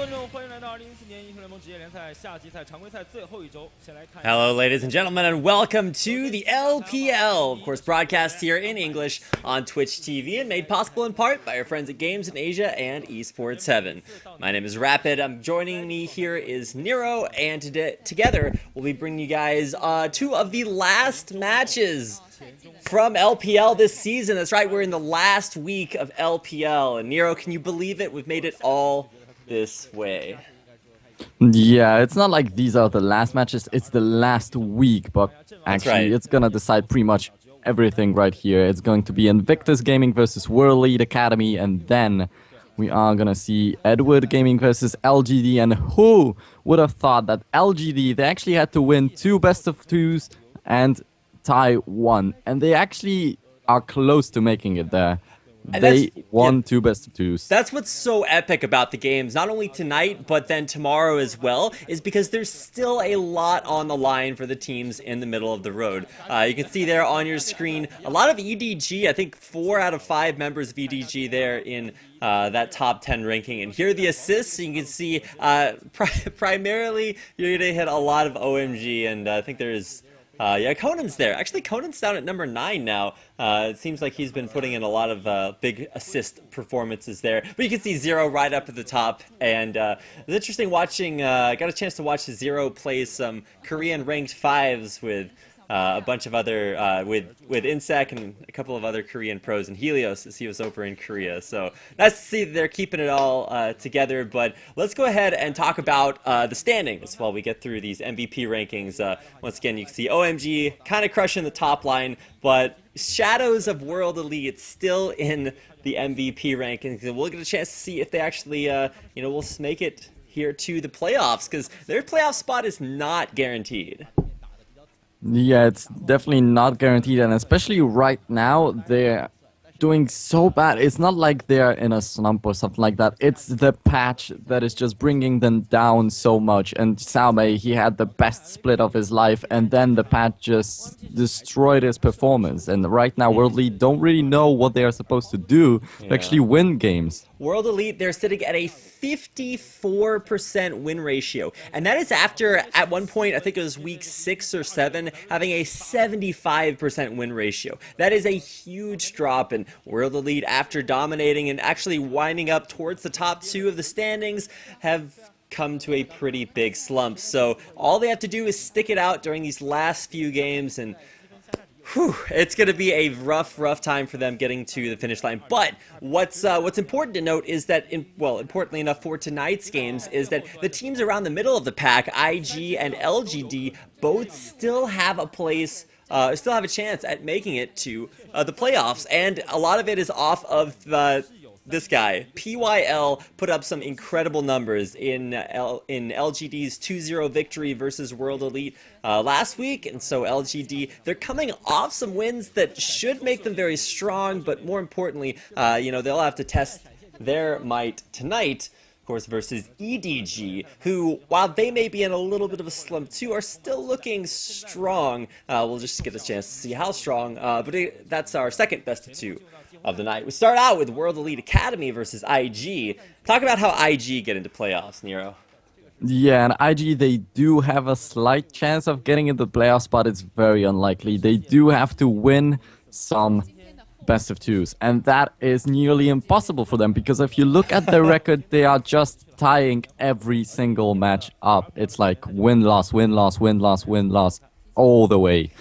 观众，欢迎来到2014年英雄联盟职业联赛夏季赛常规赛最后一周。先来看。Hello, ladies and gentlemen, and welcome to the LPL, of course, broadcast here in English on Twitch TV and made possible in part by our friends at Games in Asia and Esports 7. My name is Rapid. Joining me here is Nero, and together we'll be bringing you guys two of the last matches from LPL this season. That's right, we're in the last week of LPL, and Nero, can you believe it? We've made it all this way. Yeah, it's not like these are the last matches, it's the last week, but actually it's gonna decide pretty much everything right here. It's going to be Invictus Gaming versus World Lead Academy, and then we are gonna see Edward Gaming versus LGD, and who would have thought that LGD, they actually had to win 2 best of 2s and tie 1, and they actually are close to making it there. They won 2 best of 2s. That's what's so epic about the games, not only tonight, but then tomorrow as well, is because there's still a lot on the line for the teams in the middle of the road. You can see there on your screen a lot of EDG. I think 4 out of 5 members of EDG there in that top 10 ranking. And here are the assists. You can see primarily you're going to hit a lot of OMG, and I think there's... yeah, Conan's there. Actually, Conan's down at number 9 now. It seems like he's been putting in a lot of big assist performances there. But you can see Zero right up at the top. And it's interesting watching, I got a chance to watch Zero play some Korean ranked 5s with a bunch of other, with Insec and a couple of other Korean pros, and Helios as he was over in Korea. So nice to see that they're keeping it all together. But let's go ahead and talk about the standings while we get through these MVP rankings. Once again, you can see OMG kind of crushing the top line, but shadows of World Elite still in the MVP rankings. And we'll get a chance to see if they actually, will make it here to the playoffs, because their playoff spot is not guaranteed. Yeah, it's definitely not guaranteed, and especially right now, they're doing so bad. It's not like they're in a slump or something like that. It's the patch that is just bringing them down so much. And Xiaomei, he had the best split of his life, and then the patch just destroyed his performance. And right now, World League don't really know what they are supposed to do to actually win games. World Elite, they're sitting at a 54% win ratio. And that is after, at one point, I think it was week 6 or 7, having a 75% win ratio. That is a huge drop. And World Elite, after dominating and actually winding up towards the top 2 of the standings, have come to a pretty big slump. So all they have to do is stick it out during these last few games, and it's going to be a rough time for them getting to the finish line. But what's important to note is that, importantly enough for tonight's games, is that the teams around the middle of the pack, IG and LGD, both still have a place, still have a chance at making it to the playoffs. And a lot of it is off of this guy. PYL put up some incredible numbers in LGD's 2-0 victory versus World Elite last week, and so LGD, they're coming off some wins that should make them very strong, but more importantly, they'll have to test their might tonight, of course, versus EDG, who, while they may be in a little bit of a slump too, are still looking strong. We'll just get a chance to see how strong, but that's our second best of 2 of the night. We start out with World Elite Academy versus IG. Talk about how IG get into playoffs, Nero. Yeah, and IG, they do have a slight chance of getting into the playoffs, but it's very unlikely. They do have to win some best of 2s, and that is nearly impossible for them, because if you look at their record, they are just tying every single match up. It's like win-loss, win-loss, win-loss, win-loss, all the way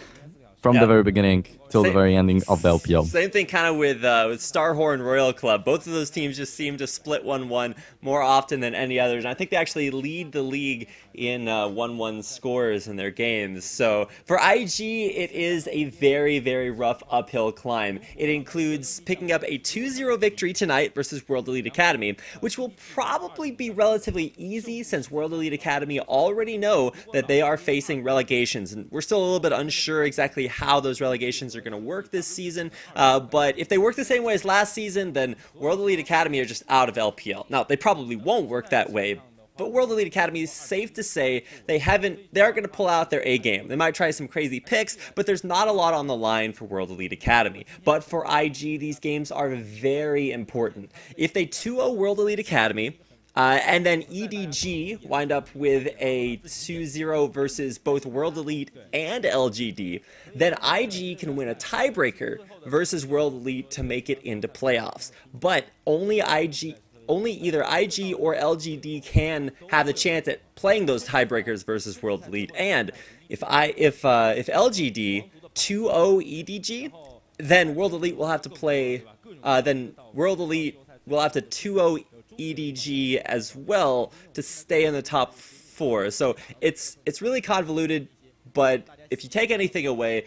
from the very beginning till the very ending of the LPL. Same thing kind of with Starhorn Royal Club. Both of those teams just seem to split 1-1 more often than any others. And I think they actually lead the league in 1-1 scores in their games. So for IG, it is a very rough uphill climb. It includes picking up a 2-0 victory tonight versus World Elite Academy, which will probably be relatively easy since World Elite Academy already know that they are facing relegations. And we're still a little bit unsure exactly how those relegations are going to work this season. But if they work the same way as last season, then World Elite Academy are just out of LPL. Now, they probably won't work that way, but World Elite Academy is safe to say they aren't going to pull out their A game. They might try some crazy picks, but there's not a lot on the line for World Elite Academy. But for IG, these games are very important. If they 2-0 World Elite Academy, And then EDG wind up with a 2-0 versus both World Elite and LGD. Then IG can win a tiebreaker versus World Elite to make it into playoffs. But only either IG or LGD can have the chance at playing those tiebreakers versus World Elite. And if LGD 2-0 EDG, then World Elite will have to play. Then World Elite will have to 2-0 EDG as well to stay in the top 4. So it's really convoluted, but if you take anything away,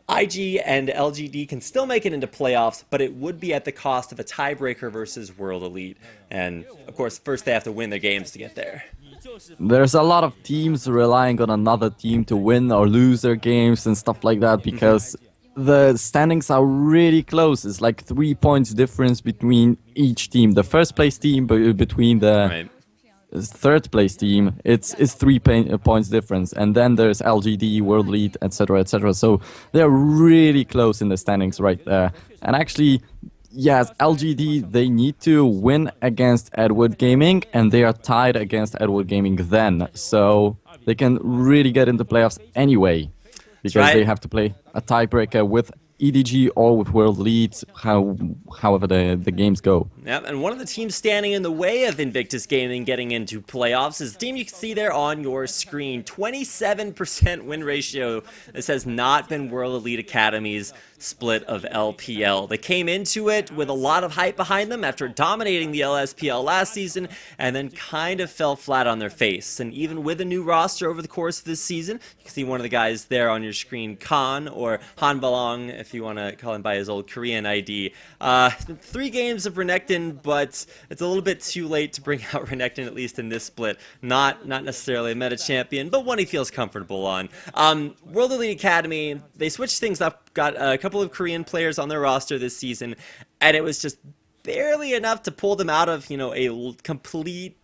IG and LGD can still make it into playoffs, but it would be at the cost of a tiebreaker versus World Elite. And of course, first they have to win their games to get there. There's a lot of teams relying on another team to win or lose their games and stuff like that because the standings are really close. It's like 3 points difference between each team. The first place team between the third place team, it's 3 points difference. And then there's LGD, World Elite, etc., etc. So they're really close in the standings right there. And actually, yes, LGD, they need to win against Edward Gaming, and they are tied against Edward Gaming then. So they can really get into playoffs anyway. Because they have to play a tiebreaker with EDG or with World Elite, however the games go. Yep, and one of the teams standing in the way of Invictus Gaming getting into playoffs is the team you can see there on your screen. 27% win ratio. This has not been World Elite Academy's split of LPL. They came into it with a lot of hype behind them after dominating the LSPL last season and then kind of fell flat on their face. And even with a new roster over the course of this season, you can see one of the guys there on your screen, Khan, or Han Balong, if you want to call him by his old Korean ID. It's been 3 games of Renekton, but it's a little bit too late to bring out Renekton, at least in this split. Not necessarily a meta champion, but one he feels comfortable on. World Elite Academy, they switched things up, got a couple of Korean players on their roster this season, and it was just barely enough to pull them out of, a completely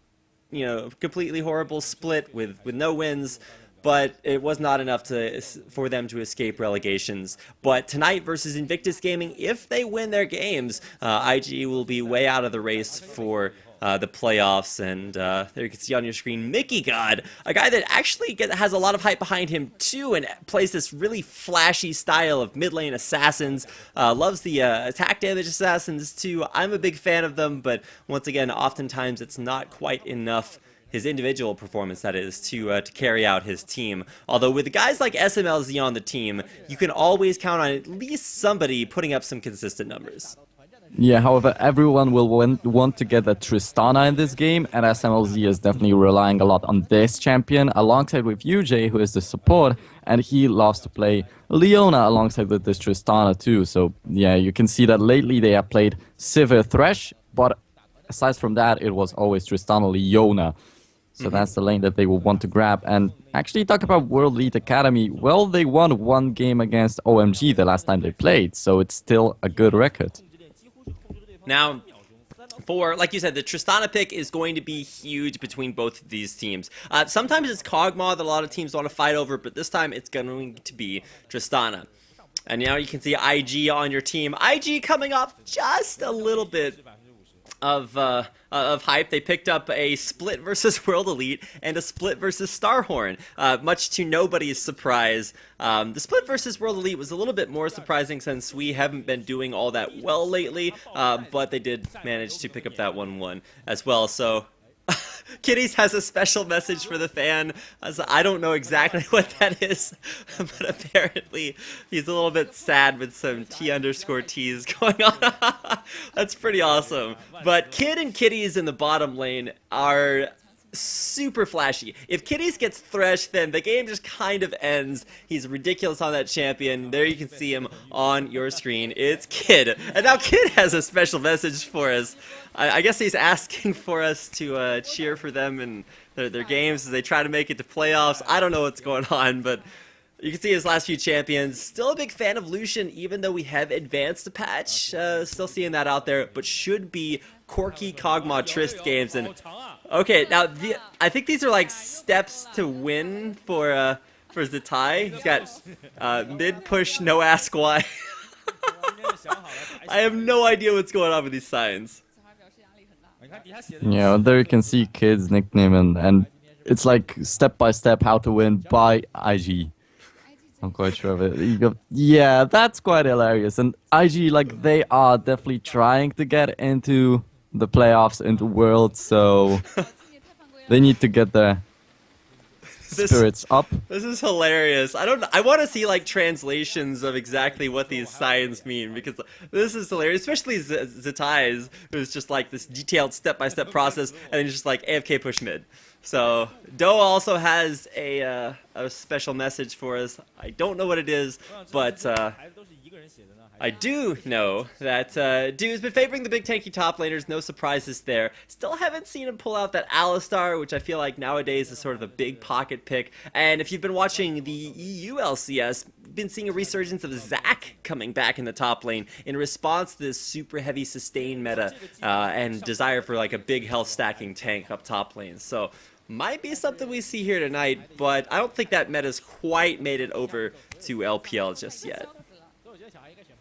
horrible split with no wins. But it was not enough for them to escape relegations. But tonight versus Invictus Gaming, if they win their games, IG will be way out of the race for the playoffs. And there you can see on your screen Mickey God, a guy that actually has a lot of hype behind him too and plays this really flashy style of mid lane assassins. Loves the attack damage assassins too. I'm a big fan of them, but once again, oftentimes it's not quite enough. His individual performance, that is, to carry out his team. Although with guys like SMLZ on the team, you can always count on at least somebody putting up some consistent numbers. Yeah, however, everyone will want to get a Tristana in this game, and SMLZ is definitely relying a lot on this champion, alongside with UJ, who is the support, and he loves to play Leona alongside with this Tristana too. So yeah, you can see that lately they have played Sivir Thresh, but aside from that, it was always Tristana Leona. So that's the lane that they will want to grab. And actually, talk about World Elite Academy. Well, they won 1 game against OMG the last time they played, so it's still a good record. Now, like you said, the Tristana pick is going to be huge between both of these teams. Sometimes it's Kog'Maw that a lot of teams want to fight over, but this time it's going to be Tristana. And now you can see IG on your team. IG coming off just a little bit of hype. They picked up a split versus World Elite and a split versus Starhorn, much to nobody's surprise. The split versus World Elite was a little bit more surprising since we haven't been doing all that well lately, but they did manage to pick up that 1-1 as well. So Kitties has a special message for the fan. I don't know exactly what that is, but apparently he's a little bit sad with some T_Ts going on. That's pretty awesome. But Kid and Kitties in the bottom lane are super flashy. If Kitties gets threshed, then the game just kind of ends. He's ridiculous on that champion. There you can see him on your screen. It's Kid. And now Kid has a special message for us. I guess he's asking for us to cheer for them in their games as they try to make it to playoffs. I don't know what's going on, but you can see his last few champions. Still a big fan of Lucian, even though we have advanced a patch. Still seeing that out there, but should be Corki, Kog'Maw, Trist games. And okay, now I think these are like steps to win for Zatai. He's got mid push, no ask why. I have no idea what's going on with these signs. Yeah, there you can see Kid's nickname, and it's like step by step how to win by IG. I'm quite sure of it. Yeah, that's quite hilarious. And IG, like, they are definitely trying to get into the playoffs, into Worlds, so they need to get their spirits up. This is hilarious. I want to see like translations of exactly what these signs mean, because this is hilarious, especially Zetai's, who's just like this detailed step-by-step process, and then just like AFK push mid. So Do also has a special message for us. I don't know what it is, but I do know that Do's been favoring the big tanky top laners, no surprises there. Still haven't seen him pull out that Alistar, which I feel like nowadays is sort of a big pocket pick. And if you've been watching the EU LCS, we've been seeing a resurgence of Zac coming back in the top lane in response to this super heavy sustain meta and desire for like a big health stacking tank up top lane. So might be something we see here tonight, but I don't think that meta's quite made it over to LPL just yet.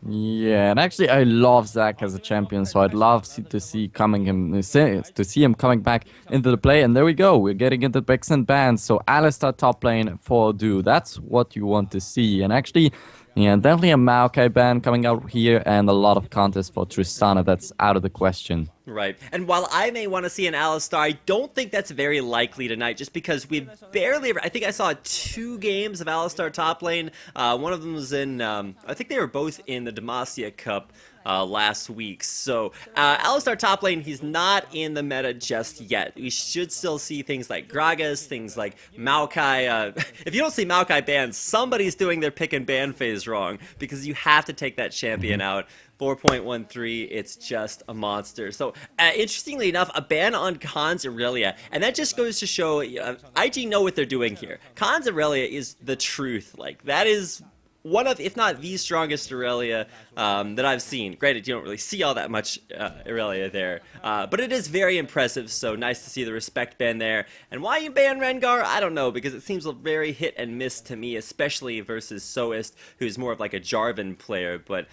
Yeah, and actually I love Zac as a champion, so I'd love to see him coming back into the play. And there we go, we're getting into picks and bans. So Alistar top lane for Do, that's what you want to see. And actually, yeah, definitely a Maokai ban coming out here, and a lot of contests for Tristana. That's out of the question. Right, and while I may want to see an Alistar, I don't think that's very likely tonight, just because we've barely ever, I think I saw 2 games of Alistar top lane. One of them was in, I think they were both in the Demacia Cup last week. So Alistar top lane, he's not in the meta just yet. We should still see things like Gragas, things like Maokai. If you don't see Maokai banned, somebody's doing their pick and ban phase wrong, because you have to take that champion out. 4.13, it's just a monster. So, interestingly enough, a ban on Khan's Irelia, and that just goes to show IG know what they're doing here. Khan's Irelia is the truth. Like, that is one of, if not the strongest Irelia that I've seen. Granted, you don't really see all that much Irelia there, but it is very impressive, so nice to see the respect ban there. And why you ban Rengar, I don't know, because it seems very hit and miss to me, especially versus Soist, who's more of like a Jarvan player, but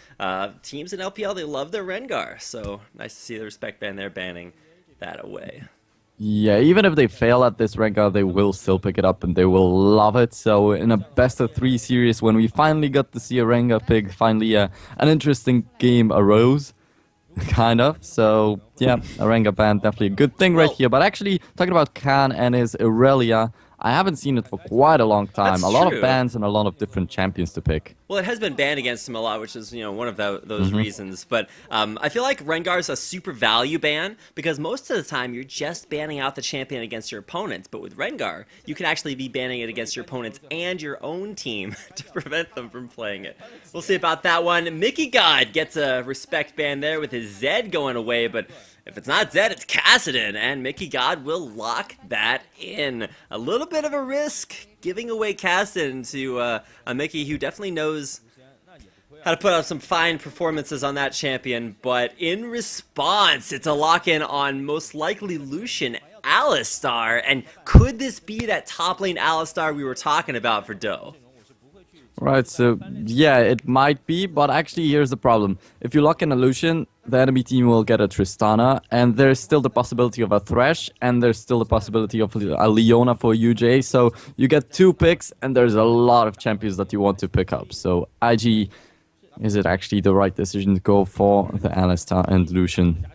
teams in LPL, they love their Rengar, so nice to see the respect ban there, banning that away. Yeah, even if they fail at this Rengar, they will still pick it up and they will love it. So in a best-of-3 series, when we finally got to see a Rengar pick, finally an interesting game arose, kind of. So yeah, a Rengar ban, definitely a good thing right here. But actually, talking about Khan and his Irelia, I haven't seen it for quite a long time. That's a lot true. of bans and a lot of different champions to pick. Well, it has been banned against him a lot, which is, you know, one of those reasons. But I feel like Rengar's a super value ban, because most of the time you're just banning out the champion against your opponents. But with Rengar, you can actually be banning it against your opponents and your own team to prevent them from playing it. We'll see about that one. Mickey God gets a respect ban there with his Zed going away, but if it's not Zed, it's Kassadin, and Mickey God will lock that in. A little bit of a risk giving away Kassadin to a Mickey who definitely knows how to put up some fine performances on that champion, but in response, it's a lock-in on most likely Lucian Alistar, and could this be that top lane Alistar we were talking about for Do? Right, so yeah, it might be, but actually here's the problem. If you lock in a Lucian, the enemy team will get a Tristana, and there's still the possibility of a Thresh, and there's still the possibility of a Leona for UJ, so you get 2 picks, and there's a lot of champions that you want to pick up. So IG, is it actually the right decision to go for the Alistar and Lucian?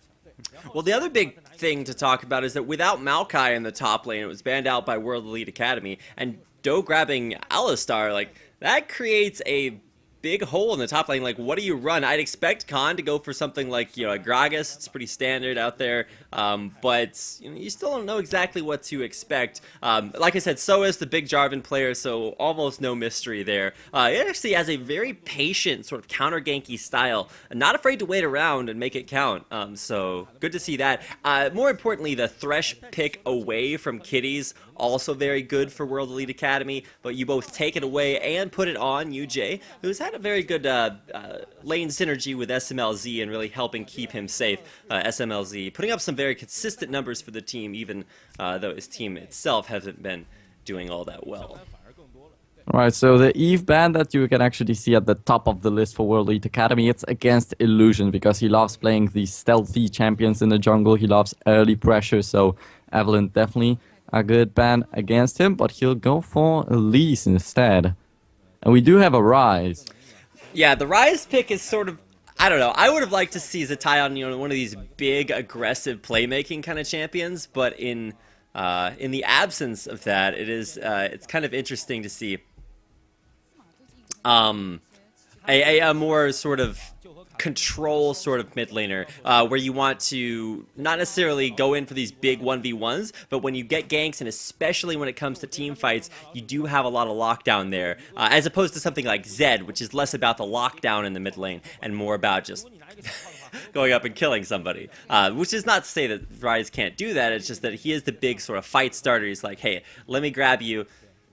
Well, the other big thing to talk about is that without Maokai in the top lane, it was banned out by World Elite Academy, and Do grabbing Alistar, like, that creates a big hole in the top lane. Like, what do you run? I'd expect Khan to go for something like, you know, a Gragas. It's pretty standard out there, but you know, you still don't know exactly what to expect. Like I said, so is the big Jarvan player, so almost no mystery there. It actually has a very patient sort of counter ganky style, not afraid to wait around and make it count. So good to see that. More importantly, the Thresh pick away from Kitties, also very good for World Elite Academy, but you both take it away and put it on UJ, who's had a very good lane synergy with SMLZ and really helping keep him safe. SMLZ putting up some very consistent numbers for the team, even though his team itself hasn't been doing all that well. Right, so the Eve ban that you can actually see at the top of the list for World Elite Academy, it's against Illusion because he loves playing these stealthy champions in the jungle. He loves early pressure, so Evelyn definitely a good ban against him, but he'll go for Elise instead. And we do have a Rise. Yeah, the Rise pick is sort of, I don't know. I would have liked to see Zion, you know, one of these big, aggressive playmaking kind of champions, but in the absence of that, it's kind of interesting to see a more sort of control sort of mid laner, where you want to not necessarily go in for these big 1v1s, but when you get ganks, and especially when it comes to team fights, you do have a lot of lockdown there, as opposed to something like Zed, which is less about the lockdown in the mid lane and more about just going up and killing somebody. Which is not to say that Rise can't do that, it's just that he is the big sort of fight starter. He's like, hey, let me grab you,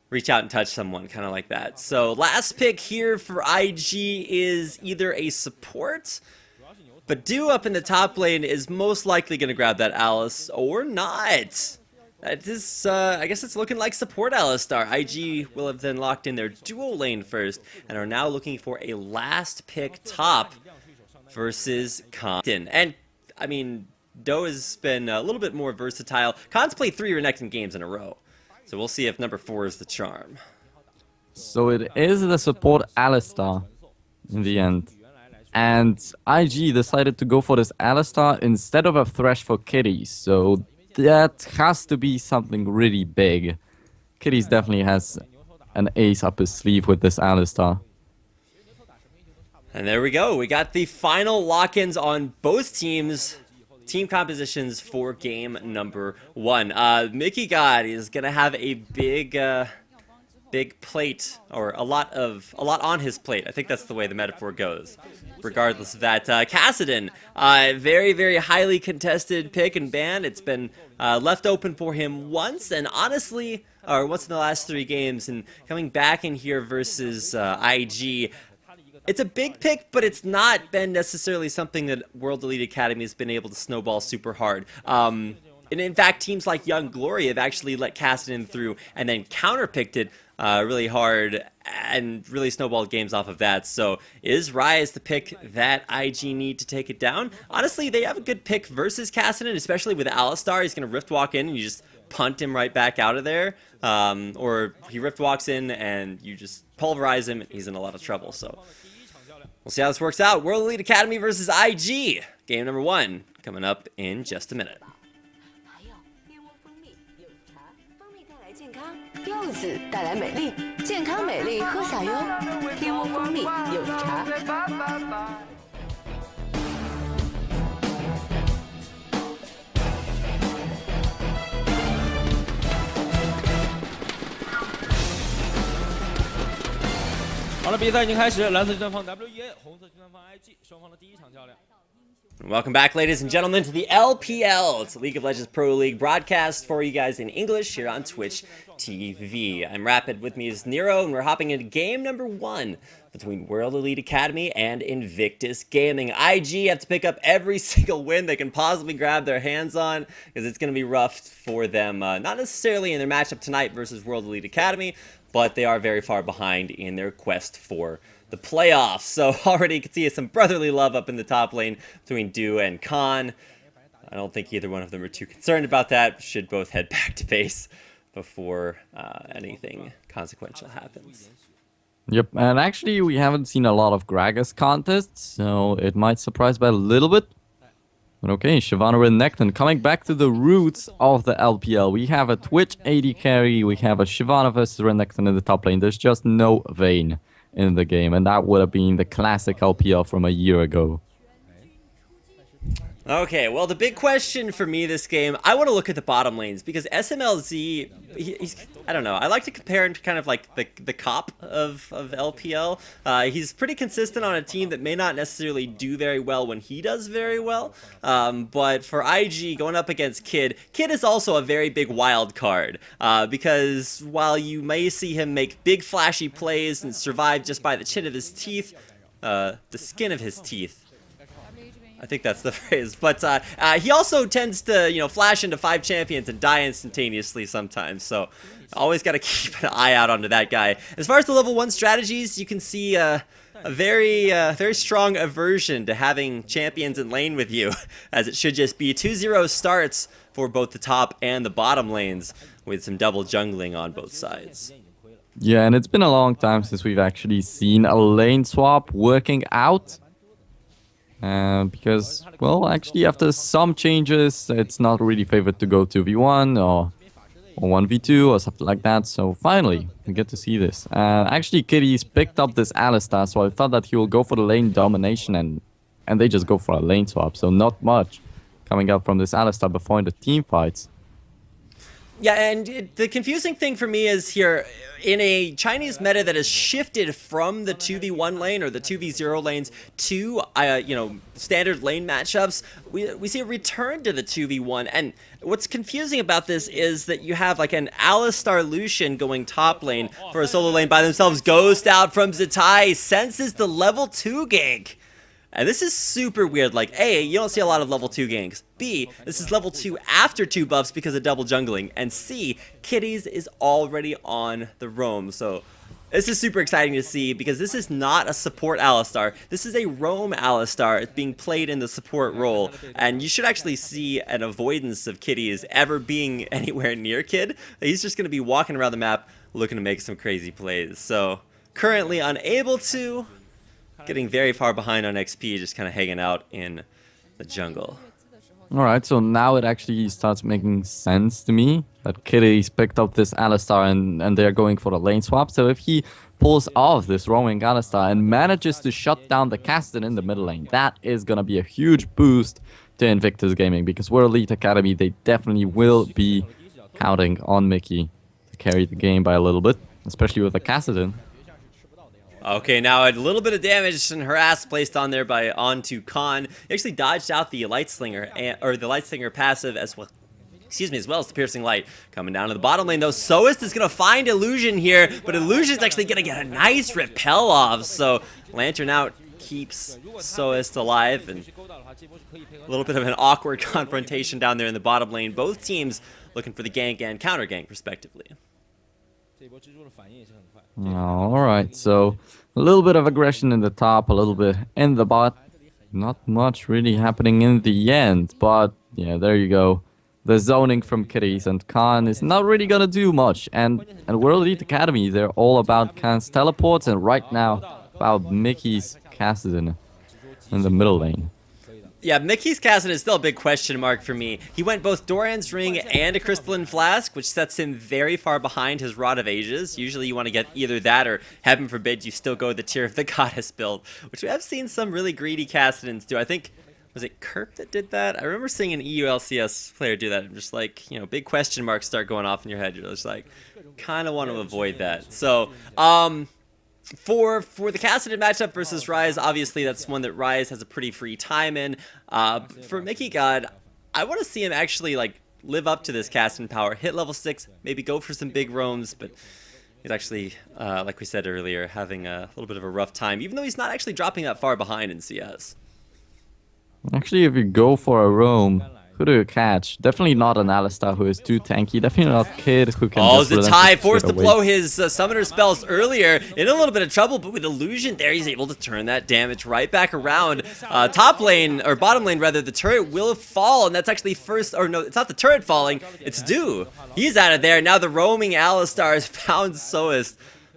reach out and touch someone, kind of like that. So last pick here for IG is either a support, but Do up in the top lane is most likely going to grab that Alice, or not. That is, I guess it's looking like support Alistar. IG will have then locked in their duo lane first, and are now looking for a last pick top versus Compton. And, I mean, Do has been a little bit more versatile. Khan's played 3 Renekton games in a row. So we'll see if number 4 is the charm. So it is the support Alistar in the end. And IG decided to go for this Alistar instead of a Thresh for Kitty. So that has to be something really big. Kitty's definitely has an ace up his sleeve with this Alistar. And there we go. We got the final lock-ins on both teams. Team compositions for game number 1. Mickey God is gonna have a big plate, or a lot on his plate. I think that's the way the metaphor goes. Regardless of that, Kassadin, very, very highly contested pick and ban. It's been left open for him once, and honestly, or once in the last 3 games, and coming back in here versus IG. It's a big pick, but it's not been necessarily something that World Elite Academy has been able to snowball super hard. And in fact, teams like Young Glory have actually let Kassadin through and then counterpicked it really hard and really snowballed games off of that. So is Rise the pick that IG need to take it down? Honestly, they have a good pick versus Kassadin, especially with Alistar. He's going to Rift Walk in and you just punt him right back out of there. Or he Rift Walks in and you just pulverize him and he's in a lot of trouble. So we'll see how this works out. World Elite Academy versus IG. Game number 1 coming up in just a minute. 柚子带来美丽，健康美丽喝小优，天乌蜂蜜柚子茶。好了，比赛已经开始，蓝色军团方 WEA， 红色军团方 IG， 双方的第一场较量。 Welcome back, ladies and gentlemen, to the LPL. It's a League of Legends Pro League broadcast for you guys in English here on Twitch TV. I'm Rapid, with me is Nero, and we're hopping into game number 1 between World Elite Academy and Invictus Gaming. IG have to pick up every single win they can possibly grab their hands on, because it's going to be rough for them, not necessarily in their matchup tonight versus World Elite Academy, but they are very far behind in their quest for the playoffs. So already you can see some brotherly love up in the top lane between Do and Khan. I don't think either one of them are too concerned about that. Should both head back to base before anything consequential happens. Yep, and actually we haven't seen a lot of Gragas contests, so it might surprise by a little bit. But okay, Shyvana Renekton coming back to the roots of the LPL. We have a Twitch AD carry, we have a Shyvana versus Renekton in the top lane. There's just no Vayne in the game, and that would have been the classic LPL from a year ago. Okay, well, the big question for me this game, I want to look at the bottom lanes, because SMLZ, he's I don't know, I like to compare him to kind of like the cop of LPL. He's pretty consistent on a team that may not necessarily do very well when he does very well, but for IG, going up against Kid is also a very big wild card, because while you may see him make big flashy plays and survive just by the chin of his teeth, the skin of his teeth, I think that's the phrase. But he also tends to, you know, flash into 5 champions and die instantaneously sometimes. So always got to keep an eye out onto that guy. As far as the level 1 strategies, you can see a very strong aversion to having champions in lane with you, as it should just be 2-0 starts for both the top and the bottom lanes, with some double jungling on both sides. Yeah, and it's been a long time since we've actually seen a lane swap working out. Because, well, actually after some changes, it's not really favored to go 2v1 or 1v2 or something like that. So finally, we get to see this. Actually, Kitty's picked up this Alistar, so I thought that he will go for the lane domination, and they just go for a lane swap. So not much coming up from this Alistar before in the team fights. Yeah, and the confusing thing for me is here, in a Chinese meta that has shifted from the 2v1 lane or the 2v0 lanes to, you know, standard lane matchups, we see a return to the 2v1. And what's confusing about this is that you have like an Alistar Lucian going top lane for a solo lane by themselves, Ghost out from Zatai, senses the level 2 gank. And this is super weird. Like, A, you don't see a lot of level 2 ganks. B, this is level 2 after 2 buffs because of double jungling. And C, Kitties is already on the roam. So this is super exciting to see, because this is not a support Alistar. This is a roam Alistar. It's being played in the support role. And you should actually see an avoidance of Kitties ever being anywhere near Kid. He's just going to be walking around the map looking to make some crazy plays. So currently unable to. Getting very far behind on XP, just kind of hanging out in the jungle. Alright, so now it actually starts making sense to me that Kitty's picked up this Alistar and they're going for the lane swap. So if he pulls off this roaming Alistar and manages to shut down the Caston in the middle lane, that is going to be a huge boost to Invictus Gaming, because World Elite Academy, they definitely will be counting on Mickey to carry the game by a little bit, especially with the Caston. Okay, now a little bit of damage and harass placed on there by onto Khan. He actually dodged out the Light Slinger, or the Light Slinger passive as well. Excuse me, as well as the Piercing Light. Coming down to the bottom lane though, Soist is going to find Illusion here, but Illusion's actually going to get a nice repel off. So Lantern out keeps Soist alive, and a little bit of an awkward confrontation down there in the bottom lane. Both teams looking for the gank and counter gank respectively. Alright, so a little bit of aggression in the top, a little bit in the bot. Not much really happening in the end, but yeah, there you go. The zoning from Kitties, and Khan is not really gonna do much. And World Elite Academy, they're all about Khan's teleports, and right now about Mickey's Cassidon in the middle lane. Yeah, Mickey's Cassidon is still a big question mark for me. He went both Doran's Ring and a Crystalline Flask, which sets him very far behind his Rod of Ages. Usually you want to get either that, or heaven forbid you still go the Tear of the Goddess build, which we have seen some really greedy Cassidons do. I think, was it Kirk that did that? I remember seeing an EU LCS player do that. I'm just like, you know, big question marks start going off in your head. You're just like, kind of want to avoid that. So, For the Cassidon matchup versus Ryze, obviously that's one that Ryze has a pretty free time in. For Mickey God, I want to see him actually like live up to this Cassidon power, hit level 6, maybe go for some big roams, but he's actually, like we said earlier, having a little bit of a rough time, even though he's not actually dropping that far behind in CS. Actually, if you go for a roam, who do you catch? Definitely not an Alistar who is too tanky. Definitely not Kid who can just Zatai forced to blow his summoner spells earlier. In a little bit of trouble, but with Illusion there, he's able to turn that damage right back around. Top lane, or bottom lane rather, the turret will fall, and that's actually first, or no, it's not the turret falling, it's Du. He's out of there. Now the roaming Alistar has found Soist,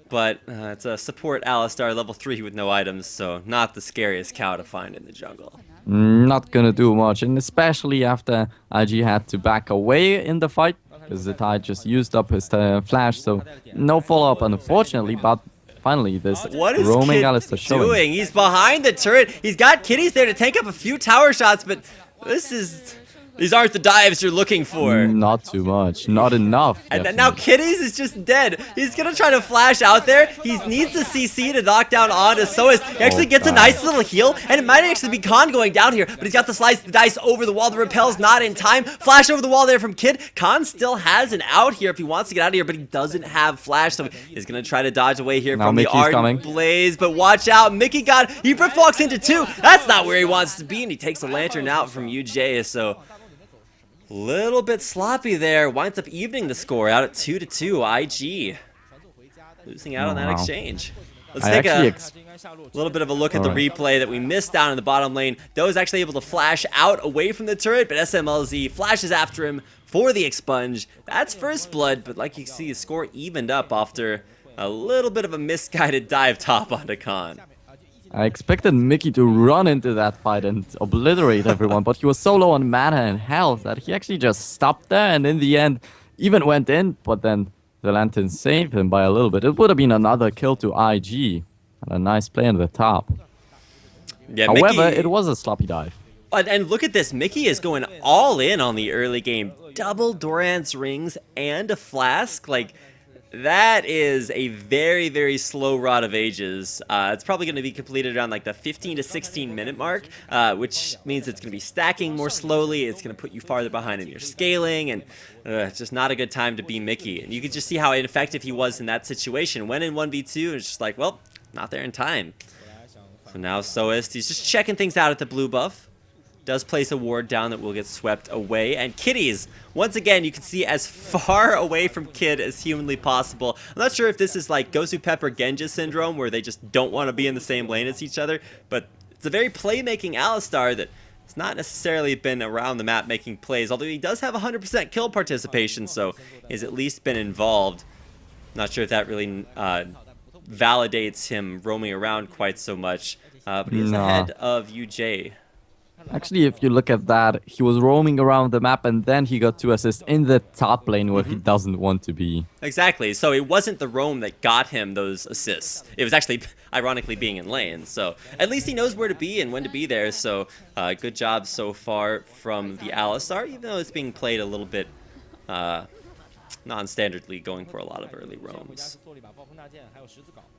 but it's a support Alistar, level 3 with no items, so not the scariest cow to find in the jungle. Not gonna do much, and especially after IG had to back away in the fight, because Zatai just used up his flash, so no follow-up unfortunately, but finally this roaming Alistar showing. He's behind the turret, he's got Kitties there to take up a few tower shots, but this is These aren't the dives you're looking for. Not too much. Not enough. And then now Kitties is just dead. He's going to try to flash out there. He needs the CC to knock down onto Soas. He actually gets a nice little heal, and it might actually be Khan going down here, but he's got the slice the dice over the wall. The repel's not in time. Flash over the wall there from Kid. Khan still has an out here if he wants to get out of here, but he doesn't have flash, so he's going to try to dodge away here from the Ardent Blaze. But watch out. Mickey he walks into 2. That's not where he wants to be, and he takes a lantern out from UJ, so little bit sloppy there. Winds up evening the score out at 2-2. IG losing out on that exchange. Let's take a little bit of a look at the replay that we missed down in the bottom lane. Doe is actually able to flash out away from the turret, but SMLZ flashes after him for the expunge. That's first blood, but like you see, the score evened up after a little bit of a misguided dive top onto Khan. I expected Mickey to run into that fight and obliterate everyone, but he was so low on mana and health that he actually just stopped there, and in the end, even went in, but then the Lantern saved him by a little bit. It would have been another kill to IG, and a nice play on the top. Yeah, however, it was a sloppy dive. And look at this, Mickey is going all in on the early game. Double Durant's rings and a flask, like, that is a very, very slow Rod of Ages. It's probably going to be completed around like the 15 to 16 minute mark, which means it's going to be stacking more slowly. It's going to put you farther behind in your scaling, and it's just not a good time to be Mickey. And you can just see how ineffective he was in that situation. Went in 1v2, and it's just like, well, not there in time. So now Soist, he's just checking things out at the blue buff. Does place a ward down that will get swept away. And Kitties, once again, you can see as far away from Kid as humanly possible. I'm not sure if this is like Gosu Pepper Genja syndrome, where they just don't want to be in the same lane as each other, but it's a very playmaking Alistar that has not necessarily been around the map making plays, although he does have 100% kill participation, so he's at least been involved. Not sure if that really validates him roaming around quite so much, but he's ahead of UJ. Actually, if you look at that, he was roaming around the map, and then he got 2 assists in the top lane where he doesn't want to be. Exactly. So it wasn't the roam that got him those assists. It was actually, ironically, being in lane. So at least he knows where to be and when to be there. So good job so far from the Alistar, even though it's being played a little bit non-standardly, going for a lot of early roams.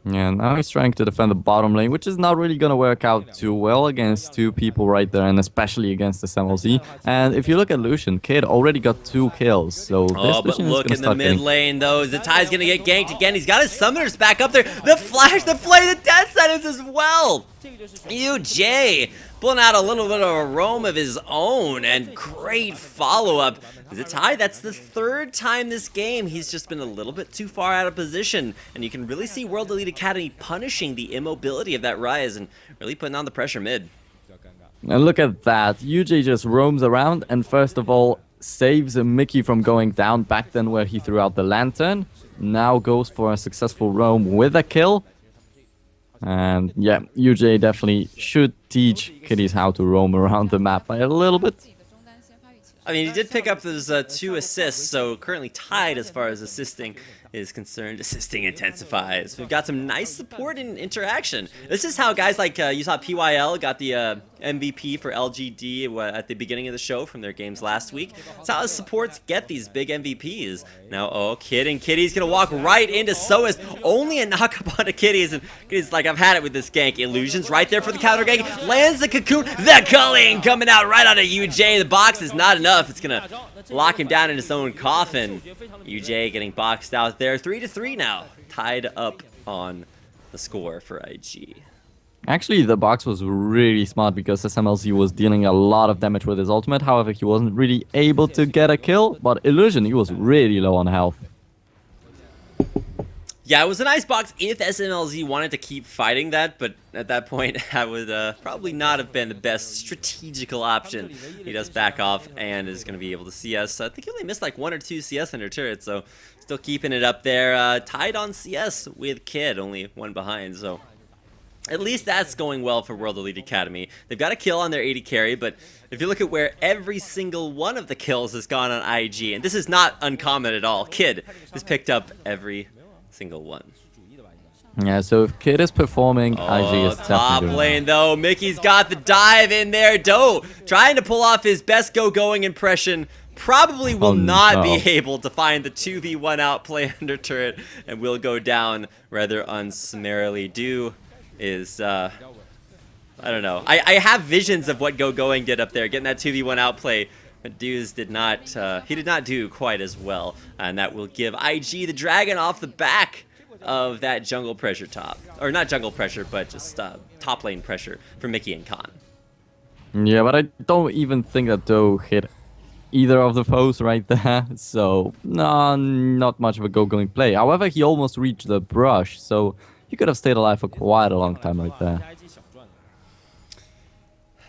Yeah, now he's trying to defend the bottom lane, which is not really going to work out too well against 2 people right there, and especially against the SMLZ. And if you look at Lucian, Kid already got 2 kills, so but look in the mid lane, though. Zatai's going to get ganked again. He's got his summoners back up there. The flash, the play, the death sentence as well. UJ pulling out a little bit of a roam of his own, and great follow-up. Zatai, that's the 3rd time this game he's just been a little bit too far out of position, and you can really see World Elite Academy punishing the immobility of that Rise and really putting on the pressure mid. And look at that. UJ just roams around and first of all saves Mickey from going down back then where he threw out the lantern. Now goes for a successful roam with a kill. And yeah, UJ definitely should teach kiddies how to roam around the map by a little bit. I mean, he did pick up those 2 assists, so currently tied as far as assisting is concerned. Assisting intensifies. We've got some nice support and interaction. This is how guys like, you saw PYL got the MVP for LGD at the beginning of the show from their games last week. That's how supports get these big MVPs. Now, Kid and Kitty's going to walk right into Soas. Only a knock-up onto Kitty's, and Kitty's like, I've had it with this gank. Illusions right there for the counter gank. Lands the cocoon. The culling coming out right onto UJ. The box is not enough. It's going to lock him down in his own coffin. UJ getting boxed out there. 3-3 now. Tied up on the score for IG. Actually, the box was really smart because SMLZ was dealing a lot of damage with his ultimate. However, he wasn't really able to get a kill. But Illusion, he was really low on health. Yeah, it was a nice box if SMLZ wanted to keep fighting that, but at that point, that would probably not have been the best strategical option. He does back off and is going to be able to CS. I think he only missed like 1 or 2 CS under turret, so still keeping it up there. Tied on CS with Kid, only 1 behind, so at least that's going well for World Elite Academy. They've got a kill on their AD carry, but if you look at where every single one of the kills has gone on IG, and this is not uncommon at all, Kid has picked up every single one. Yeah, so if Kid is performing, IG is top definitely lane though. Mickey's got the dive in there. Doe trying to pull off his best going impression. Probably will not be able to find the 2v1 outplay under turret and will go down rather unsummarily. Do is, I don't know. I have visions of what Going did up there, getting that 2v1 outplay. But Dew's did not, he did not do quite as well. And that will give IG the dragon off the back of that jungle pressure top. Or not jungle pressure, but just top lane pressure for Mickey and Khan. Yeah, but I don't even think that Doe hit either of the foes right there. So, no, not much of a going play. However, he almost reached the brush, so he could have stayed alive for quite a long time right there.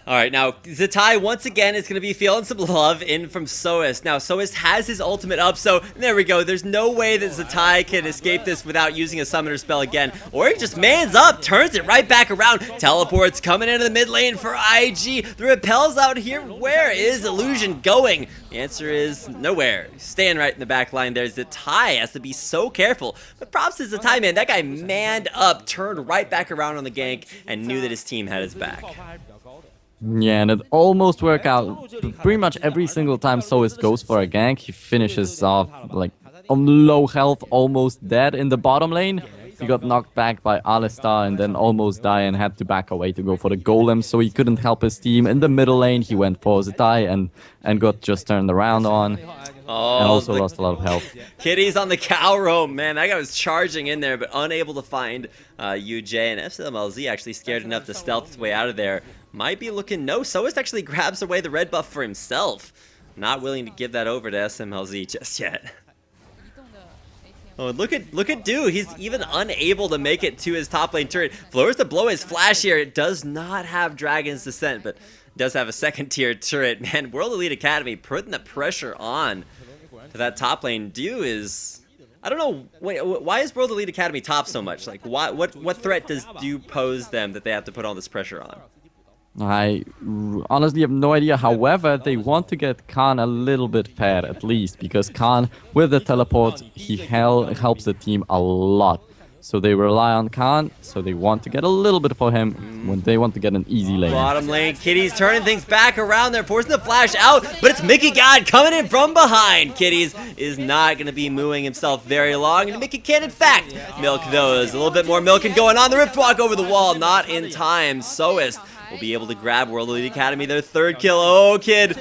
All right, now Zatai once again is going to be feeling some love in from Soas. Now, Soas has his ultimate up, so there we go. There's no way that Zatai can escape this without using a summoner spell again. Or he just mans up, turns it right back around. Teleports coming into the mid lane for IG. The repels out here. Where is Illusion going? The answer is nowhere. Staying right in the back line there. Zatai has to be so careful. But props to Zatai, man. That guy manned up, turned right back around on the gank, and knew that his team had his back. Yeah, and it almost worked out pretty much every single time Soas goes for a gank. He finishes off like on low health, almost dead in the bottom lane. He got knocked back by Alistar and then almost died and had to back away to go for the golem, so he couldn't help his team. In the middle lane, he went for Zatai and got just turned around on. Oh, and also lost a lot of health. Kitty's on the cow rope, man. That guy was charging in there, but unable to find UJ. And SMLZ actually scared enough to stealth his way out of there. Might be looking, no, Soas actually grabs away the red buff for himself. Not willing to give that over to SMLZ just yet. Oh, look at Dew. He's even unable to make it to his top lane turret. Floors to blow his flash here. It does not have Dragon's Descent, but does have a second tier turret. Man, World Elite Academy putting the pressure on to that top lane. Dew is, I don't know, why is World Elite Academy top so much? Like, what threat does Dew pose them that they have to put all this pressure on? I honestly have no idea. However, they want to get Khan a little bit fed at least, because Khan, with the teleport, he helps the team a lot. So they rely on Khan, so they want to get a little bit for him when they want to get an easy lane. Bottom lane, Kitty's turning things back around there, forcing the flash out, but it's Mickey God coming in from behind. Kitty's is not going to be mooing himself very long, and Mickey can, in fact, milk those. A little bit more milking going on. The Rift Walk over the wall, not in time. Soas will be able to grab World Elite Academy their third kill. Oh, Kid,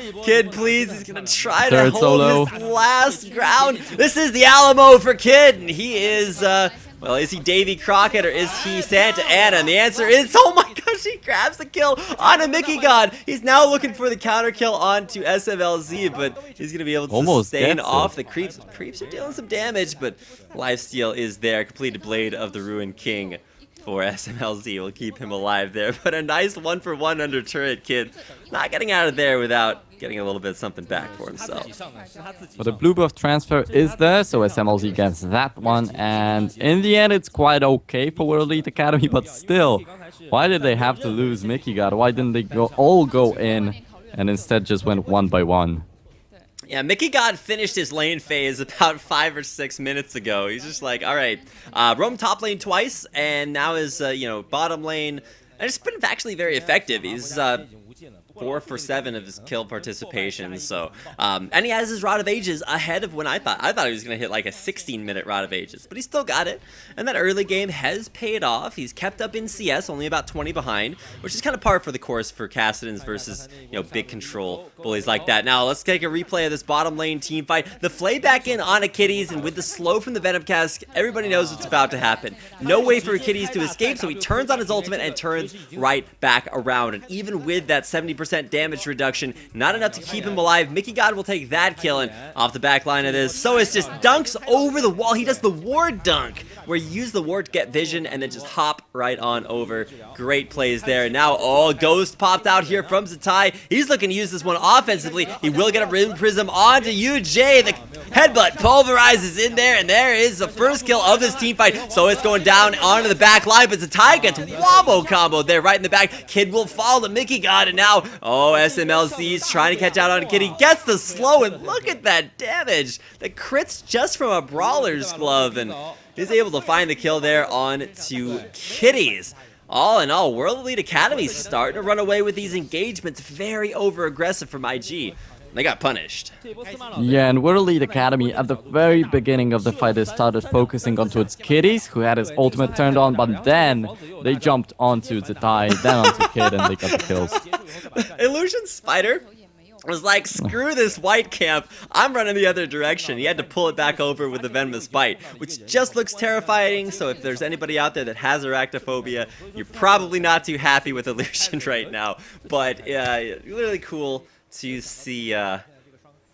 please. He's going to try to hold his last ground. This is the Alamo for Kid, and he is, well, is he Davy Crockett or is he Santa Ana? And the answer is, oh my gosh, he grabs the kill on a Mickey God. He's now looking for the counter kill onto SMLZ, but he's going to be able to sustain off the creeps. Creeps are dealing some damage, but lifesteal is there. Completed Blade of the Ruined King for SMLZ will keep him alive there. But a nice 1-for-1 under turret. Kid not getting out of there without getting a little bit of something back for himself. But the blue buff transfer is there, so SMLZ gets that one. And in the end, it's quite okay for World Elite Academy, but still, why did they have to lose Mickey God? Why didn't they all go in and instead just went 1 by 1? Yeah, Mickey God finished his lane phase about 5 or 6 minutes ago. He's just like, all right, roam top lane twice, and now is, bottom lane. And it's been actually very effective. He's 4 for 7 of his kill participation. So, and he has his Rod of Ages ahead of when I thought he was going to hit like a 16-minute Rod of Ages. But he still got it. And that early game has paid off. He's kept up in CS, only about 20 behind, which is kind of par for the course for Kassadins versus, big control bullies like that. Now, let's take a replay of this bottom lane team fight. The flay back in on a Kitties, and with the slow from the Venom Cask, everybody knows what's about to happen. No way for Kitties to escape, so he turns on his ultimate and turns right back around. And even with that 70% damage reduction, not enough to keep him alive. Mickey God will take that kill, and off the back line of this, Soas just dunks over the wall. He does the ward dunk, where you use the ward to get vision and then just hop right on over. Great plays there. Now, Ghost popped out here from Zatai. He's looking to use this one offensively. He will get a Rim Prism onto UJ. The headbutt pulverizes in there, and there is the first kill of this team fight. So it's going down onto the back line, but Zatai gets wombo combo there right in the back. Kid will fall to Mickey God, and now, SMLZ is trying to catch out on Kitty. Gets the slow, and look at that damage. The crits just from a Brawler's Glove, and is able to find the kill there on to Kitties. All in all, World Elite Academy starting to run away with these engagements. Very over-aggressive from IG. They got punished. Yeah, and World Elite Academy, at the very beginning of the fight, they started focusing onto its Kitties, who had his ultimate turned on, but then they jumped onto Zetai, then onto Kid, and they got the kills. Illusion Spider was like, screw this white camp, I'm running the other direction. He had to pull it back over with the Venomous Bite, which just looks terrifying, so if there's anybody out there that has arachnophobia, you're probably not too happy with Illusion right now. But really cool to see the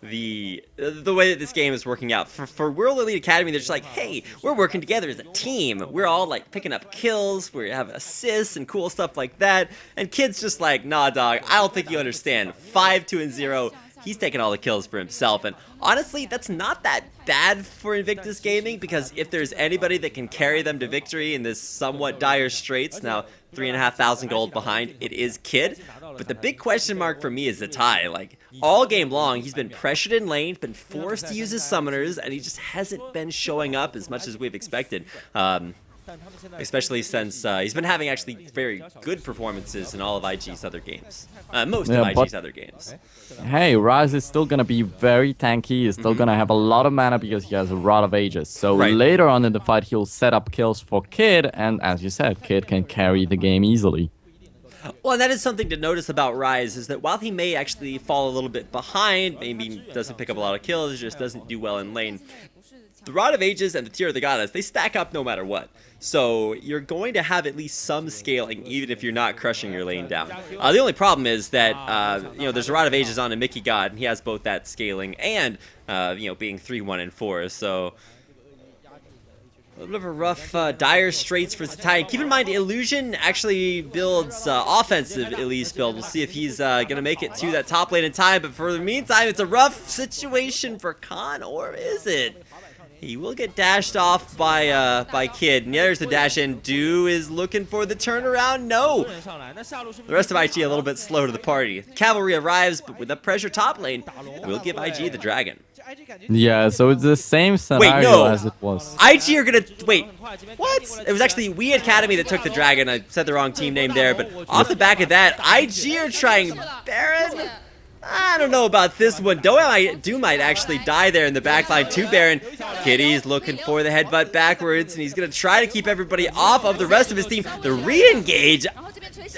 way that this game is working out. For World Elite Academy, they're just like, hey, we're working together as a team. We're all like picking up kills, we have assists and cool stuff like that. And Kid's just like, nah dog, I don't think you understand. 5-2-0, he's taking all the kills for himself. And honestly, that's not that bad for Invictus Gaming, because if there's anybody that can carry them to victory in this somewhat dire straits, now 3,500 gold behind, it is Kid. But the big question mark for me is Zetai. Like, all game long, he's been pressured in lane, been forced to use his summoners, and he just hasn't been showing up as much as we've expected. Especially since he's been having actually very good performances in all of IG's other games. Most of IG's other games. Hey, Rise is still going to be very tanky. He's still going to have a lot of mana because he has a Rod of Ages. So later on in the fight, he'll set up kills for Kid. And as you said, Kid can carry the game easily. Well, and that is something to notice about Rise, is that while he may actually fall a little bit behind, maybe doesn't pick up a lot of kills, just doesn't do well in lane, the Rod of Ages and the Tear of the Goddess, they stack up no matter what. So you're going to have at least some scaling, even if you're not crushing your lane down. The only problem is that, you know, there's a Rod of Ages on a Mickey God, and he has both that scaling and, you know, being 3, 1, and 4. So a little bit of a rough, dire straits for Zetai. Keep in mind, Illusion actually builds offensive Elise build. We'll see if he's going to make it to that top lane in time. But for the meantime, it's a rough situation for Khan, or is it? He will get dashed off by Kid. And yeah, there's the dash in. Do is looking for the turnaround. No. The rest of IG a little bit slow to the party. Cavalry arrives, but with the pressure top lane, will give IG the dragon. Yeah, so it's the same scenario as it was. IG are gonna wait. What? It was actually WEA Academy that took the dragon. I said the wrong team name there, but off the back of that, IG are trying Baron. I don't know about this one. Do might actually die there in the backline to Baron. Kitty's looking for the headbutt backwards, and he's going to try to keep everybody off of the rest of his team. The re-engage.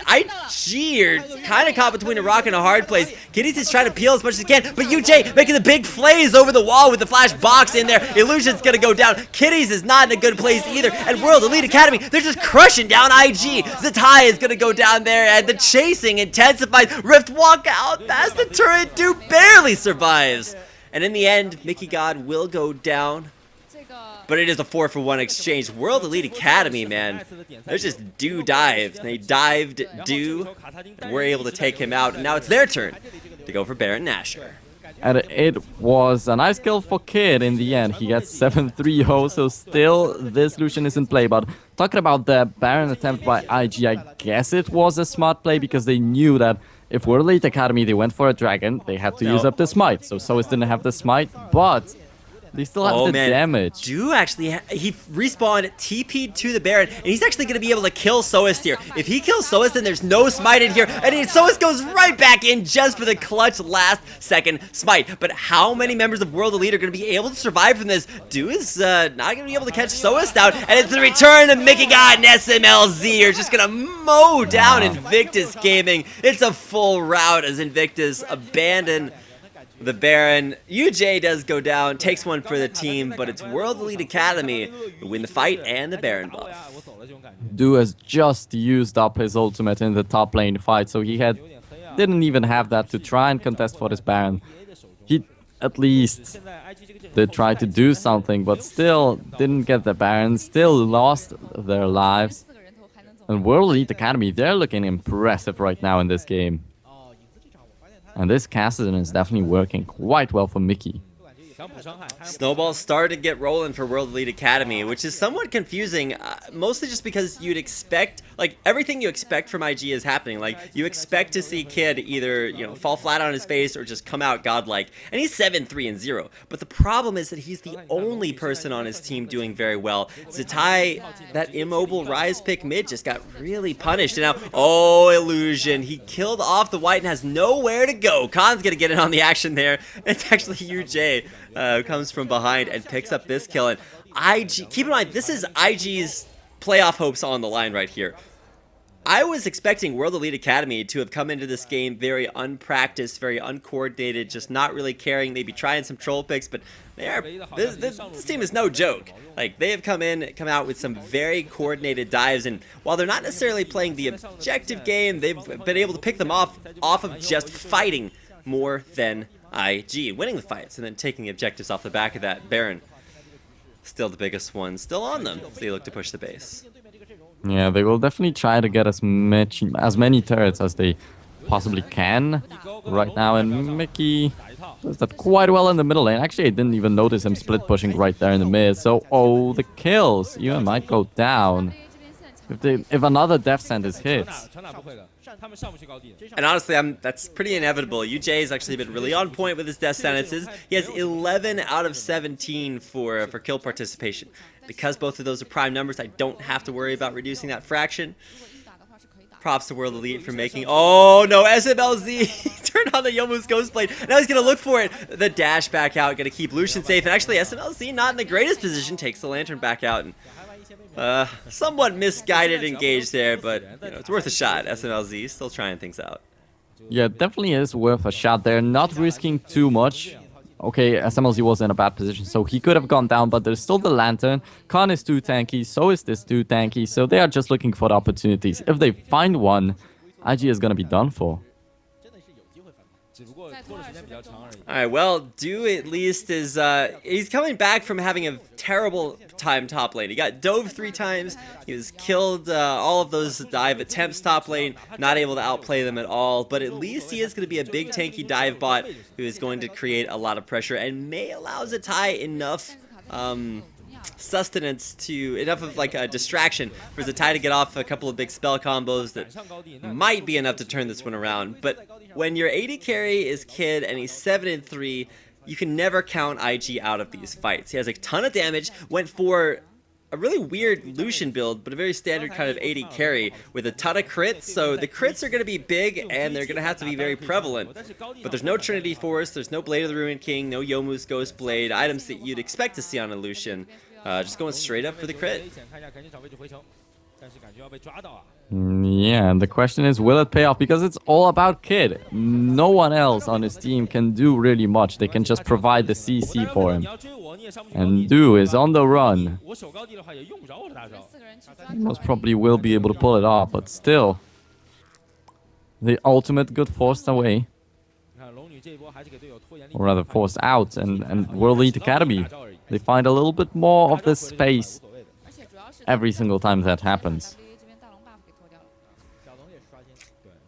IG are kind of caught between a rock and a hard place. Kitty's just trying to peel as much as he can, but UJ making the big plays over the wall with the flash box in there. Illusion's going to go down. Kitty's is not in a good place either. And World Elite Academy, they're just crushing down IG. Zetai is going to go down there, and the chasing intensifies. Rift walk out past the turret. Dude barely survives. And in the end, Mickey God will go down. But it is a 4-for-1 exchange. World Elite Academy, man. There's just Do dived. They dived Do, and we're able to take him out. And now it's their turn to go for Baron Nashor. And it was a nice kill for Kid in the end. He gets 7-3-0, so still this Lucian is in play. But talking about the Baron attempt by IG, I guess it was a smart play because they knew that if World Elite Academy, they went for a dragon, they had to use up the smite. So Sois didn't have the smite, but they still have the damage. Do actually, he respawned, TP'd to the Baron, and he's actually going to be able to kill Sois here. If he kills Sois, then there's no smite in here, and Sois goes right back in just for the clutch last second smite. But how many members of World Elite are going to be able to survive from this? Do is not going to be able to catch Sois down, and it's the return of Mickey God and SMLZ are just going to mow down Invictus Gaming. It's a full rout as Invictus abandon the Baron. UJ does go down, takes one for the team, but it's World Elite Academy who win the fight and the Baron buff. Do has just used up his ultimate in the top lane fight, so he didn't even have that to try and contest for this Baron. He at least did try to do something, but still didn't get the Baron, still lost their lives. And World Elite Academy, they're looking impressive right now in this game. And this Cassidy is definitely working quite well for Mickey. Snowballs started to get rolling for World Elite Academy, which is somewhat confusing, mostly just because you'd expect, like, everything you expect from IG is happening. Like, you expect to see Kid either, you know, fall flat on his face or just come out godlike. And he's 7-3-0. But the problem is that he's the only person on his team doing very well. Zatai, that immobile Rise pick mid, just got really punished. And now, oh, Illusion. He killed off the white and has nowhere to go. Khan's going to get in on the action there. It's actually UJ who comes from behind and picks up this kill. And IG, keep in mind, this is IG's playoff hopes on the line right here. I was expecting World Elite Academy to have come into this game very unpracticed, very uncoordinated, just not really caring, maybe trying some troll picks, but this team is no joke. Like, they have come out with some very coordinated dives, and while they're not necessarily playing the objective game, they've been able to pick them off of just fighting more than IG, winning the fights, and then taking the objectives off the back of that. Baron, still the biggest one, still on them, so they look to push the base. Yeah, they will definitely try to get as many turrets as they possibly can right now, and Mickey does that quite well in the middle lane. Actually, I didn't even notice him split pushing right there in the mid, so oh, the kills even might go down if another death sentence hits. And honestly, that's pretty inevitable. UJ has actually been really on point with his death sentences. He has 11 out of 17 for kill participation. Because both of those are prime numbers, I don't have to worry about reducing that fraction. Props to World Elite for making... Oh, no, SMLZ turned on the Youmuu's Ghostblade. Now he's going to look for it. The dash back out, going to keep Lucian safe. And actually, SMLZ not in the greatest position, takes the Lantern back out. And somewhat misguided engage there, but you know, it's worth a shot. SMLZ still trying things out. Yeah, definitely is worth a shot there. Not risking too much. Okay, SMLZ was in a bad position, so he could have gone down, but there's still the Lantern. Khan is too tanky, so is this too tanky, so they are just looking for the opportunities. If they find one, IG is going to be done for. Alright, well, Do at least is, he's coming back from having a terrible time top lane. He got dove 3 times, he was killed all of those dive attempts top lane, not able to outplay them at all, but at least he is going to be a big tanky dive bot who is going to create a lot of pressure and may allow Zatai enough sustenance to, enough of like a distraction for Zatai to get off a couple of big spell combos that might be enough to turn this one around. But when your AD carry is Kid and he's 7-3, you can never count IG out of these fights. He has a ton of damage, went for a really weird Lucian build, but a very standard kind of AD carry with a ton of crits, so the crits are going to be big and they're going to have to be very prevalent. But there's no Trinity Force, there's no Blade of the Ruined King, no Youmuu's Ghost Blade, items that you'd expect to see on a Lucian. Just going straight up for the crit. Yeah, and the question is, will it pay off? Because it's all about Kid. No one else on his team can do really much. They can just provide the CC for him. And Do is on the run. Most probably will be able to pull it off, but still. The ultimate got forced away. Or rather forced out, and World Elite Academy, they find a little bit more of this space every single time that happens.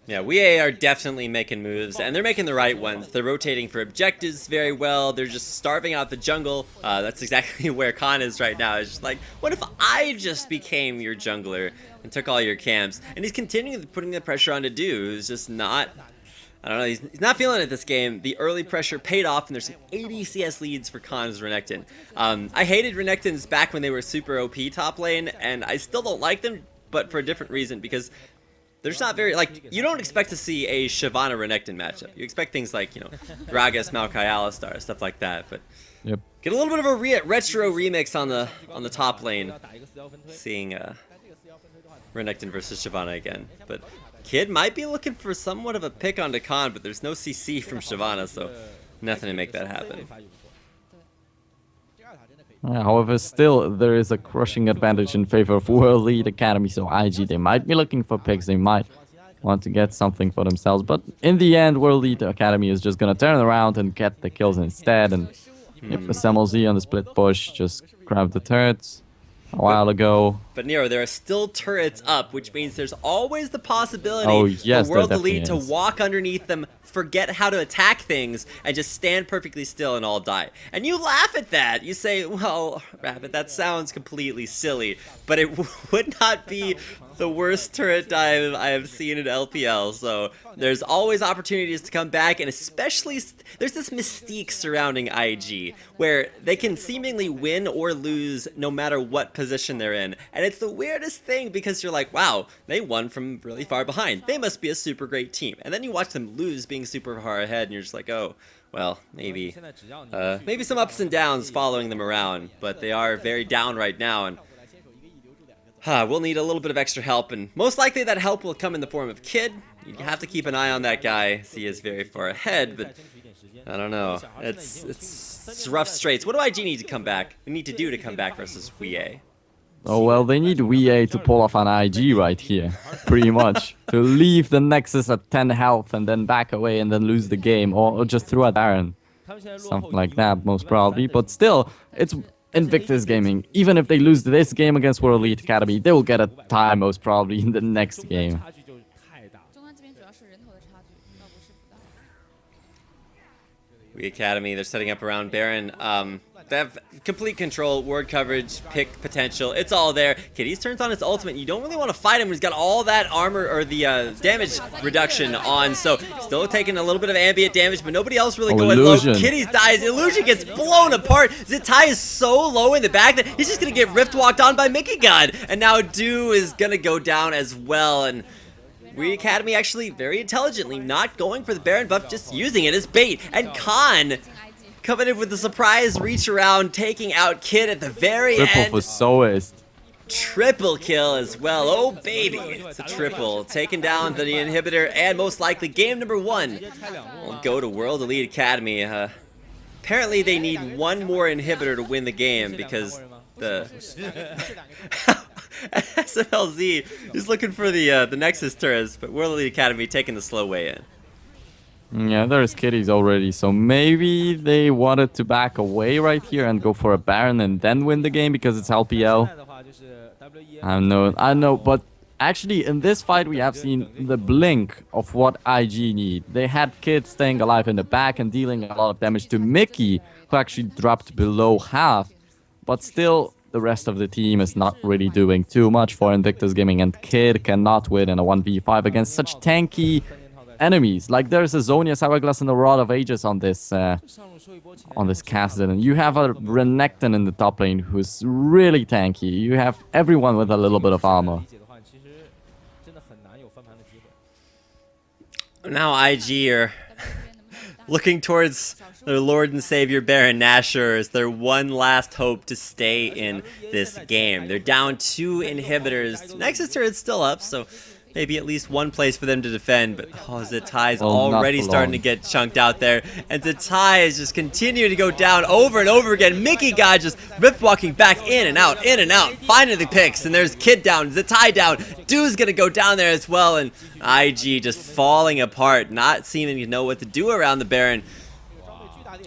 Yeah, WEA are definitely making moves, and they're making the right ones. They're rotating for objectives very well. They're just starving out the jungle. That's exactly where Khan is right now. It's just like, what if I just became your jungler and took all your camps? And he's continuing putting the pressure on to Do, who's just not... I don't know, he's not feeling it this game. The early pressure paid off, and there's some 80 CS leads for Khan's Renekton. I hated Renektons back when they were super OP top lane, and I still don't like them, but for a different reason, because they're just not very, like, you don't expect to see a Shyvana Renekton matchup. You expect things like, you know, Gragas, Maokai, Alistar, stuff like that, but yep. Get a little bit of a retro remix on the top lane, seeing Renekton versus Shyvana again, but Kid might be looking for somewhat of a pick onto Khan, but there's no CC from Shyvana, so nothing to make that happen. However, still, there is a crushing advantage in favor of World Elite Academy, so IG, they might be looking for picks, they might want to get something for themselves, but in the end, World Elite Academy is just going to turn around and get the kills instead, and if the SMLZ on the split push just grab the turrets a while ago. But Nero, there are still turrets up, which means there's always the possibility for World Elite to walk underneath them, forget how to attack things and just stand perfectly still and all die. And you laugh at that. You say, well, Rabbit, that sounds completely silly, but it would not be the worst turret dive I have seen in LPL. So there's always opportunities to come back, and especially there's this mystique surrounding IG where they can seemingly win or lose no matter what position they're in. And it's the weirdest thing because you're like, wow, they won from really far behind. They must be a super great team. And then you watch them lose being super far ahead and you're just like, oh, well, maybe some ups and downs following them around, but they are very down right now. And we'll need a little bit of extra help, and most likely that help will come in the form of Kid. You have to keep an eye on that guy. He is very far ahead, but I don't know. It's rough straits. What do IG need to come back? We need to do to come back versus WEA? Oh, well, they need WEA to pull off an IG right here, pretty much. To leave the Nexus at 10 health and then back away and then lose the game, or just throw a Baron. Something like that, most probably. But still, it's Invictus Gaming. Even if they lose this game against World Elite Academy, they will get a tie most probably in the next game. WEA Academy, they're setting up around Baron. They have complete control, ward coverage, pick potential. It's all there. Kitties turns on his ultimate. You don't really want to fight him. He's got all that armor or the damage reduction on. So still taking a little bit of ambient damage, but nobody else really going Illusion. low. Kitties dies. Illusion gets blown apart. Zetai is so low in the back that he's just going to get rift walked on by Mickey God. And now Do is going to go down as well. And WEA Academy actually very intelligently not going for the Baron buff, just using it as bait. And Khan coming in with the surprise reach around, taking out Kid at the very Triple end. for Soist. Triple kill as well. Oh, baby. It's a triple. Taking down the inhibitor, and most likely game number 1 will go to World Elite Academy. Apparently, they need one more inhibitor to win the game because the SMLZ is looking for the Nexus turrets, but World Elite Academy taking the slow way in. Yeah, there's kitties already, so maybe they wanted to back away right here and go for a Baron and then win the game because it's LPL. I know, but actually in this fight we have seen the blink of what IG need. They had Kid staying alive in the back and dealing a lot of damage to Mickey, who actually dropped below half, but still the rest of the team is not really doing too much for Invictus Gaming, and Kid cannot win in a 1v5 against such tanky enemies. Like, there's a Zonia's Hourglass and a Rod of Ages on this Kassadin, and you have a Renekton in the top lane who's really tanky. You have everyone with a little bit of armor. Now IG are looking towards their Lord and Savior Baron Nashor as their one last hope to stay in this game. They're down 2 inhibitors. Nexus turret's still up, so maybe at least one place for them to defend, but Zetai's already starting to get chunked out there, and Zetai is just continuing to go down over and over again. Mickey God just rift walking back in and out, finding the picks, and there's Kid down, Zetai down, Do's gonna go down there as well, and IG just falling apart, not seeming to know what to do around the Baron.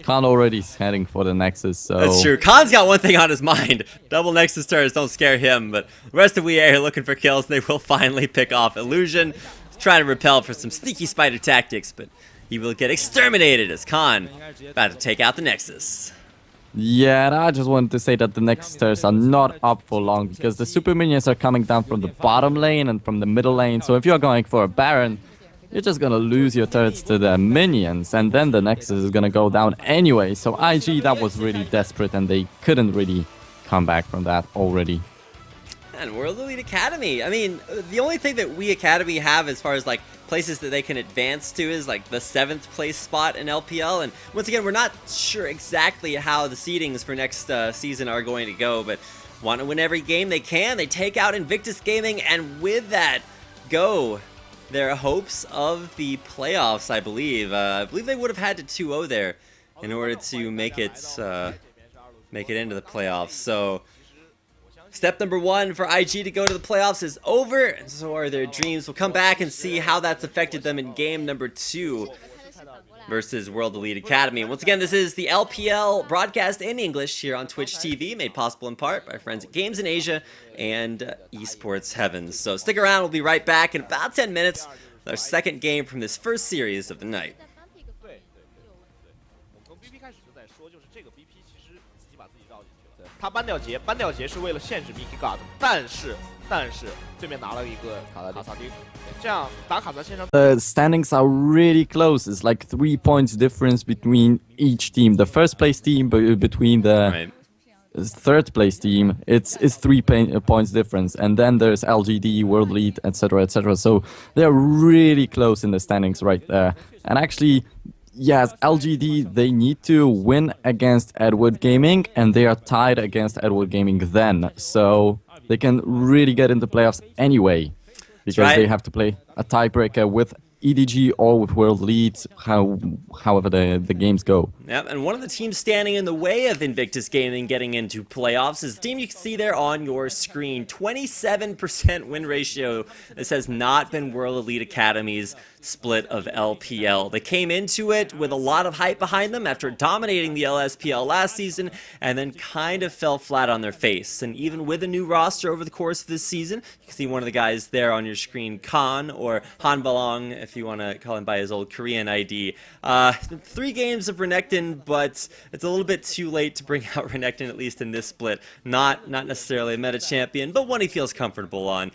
Khan already is heading for the Nexus, so... That's true. Khan's got one thing on his mind. Double Nexus turrets don't scare him, but the rest of WEA are looking for kills. They will finally pick off Illusion, trying to repel for some sneaky spider tactics, but he will get exterminated as Khan about to take out the Nexus. Yeah, and I just wanted to say that the Nexus are not up for long because the super minions are coming down from the bottom lane and from the middle lane, so if you're going for a Baron, you're just gonna lose your turrets to the minions, and then the Nexus is gonna go down anyway. So IG, that was really desperate, and they couldn't really come back from that already. And World Elite Academy, I mean, the only thing that WEA Academy have as far as like places that they can advance to is like the 7th place spot in LPL. And once again, we're not sure exactly how the seedings for next season are going to go, but want to win every game they can. They take out Invictus Gaming, and with that go their hopes of the playoffs, I believe. I believe they would have had to 2-0 there in order to make it into the playoffs. So step number 1 for IG to go to the playoffs is over, and so are their dreams. We'll come back and see how that's affected them in game number 2 versus World Elite Academy. Once again, this is the LPL broadcast in English here on Twitch TV, made possible in part by friends at Games in Asia and Esports Heavens. So stick around, we'll be right back in about 10 minutes with our second game from this first series of the night. 他搬掉杰是为了限制 Mickey God， 但是对面拿了一个卡萨丁，这样打卡萨线上。The standings are really close. It's like 3 points difference between each team. The first place team between the third place team, it's 3 points difference, and then there's LGD, World Lead, etc., etc. So they're really close in the standings right there. And actually, yes, LGD, they need to win against Edward Gaming, and they are tied against Edward Gaming then. So they can really get into playoffs anyway, because they have to play a tiebreaker with EDG or with World Leads, however the games go. Yep, and one of the teams standing in the way of Invictus Gaming getting into playoffs is the team you can see there on your screen. 27% win ratio. This has not been World Elite Academy's split of LPL. They came into it with a lot of hype behind them after dominating the LSPL last season, and then kind of fell flat on their face. And even with a new roster over the course of this season, you can see one of the guys there on your screen, Khan, or Han Balong, if you want to call him by his old Korean ID. It's been 3 games of Renekton, but it's a little bit too late to bring out Renekton, at least in this split. Not necessarily a meta champion, but one he feels comfortable on.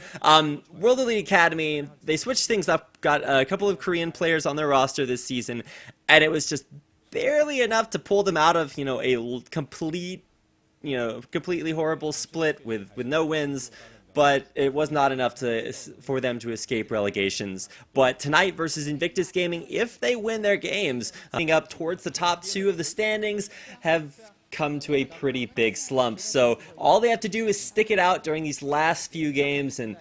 World Elite Academy, they switched things up, got a couple of Korean players on their roster this season, and it was just barely enough to pull them out of, a completely horrible split with no wins. But it was not enough for them to escape relegations. But tonight versus Invictus Gaming, if they win their games, coming up towards the top 2 of the standings, have come to a pretty big slump. So all they have to do is stick it out during these last few games, and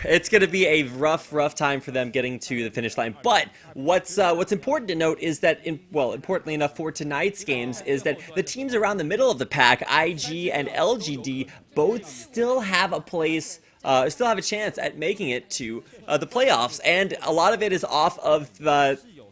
it's going to be a rough time for them getting to the finish line. But what's important to note is that, importantly enough for tonight's games, is that the teams around the middle of the pack, IG and LGD, both still have a place, still have a chance at making it to the playoffs. And a lot of it is off of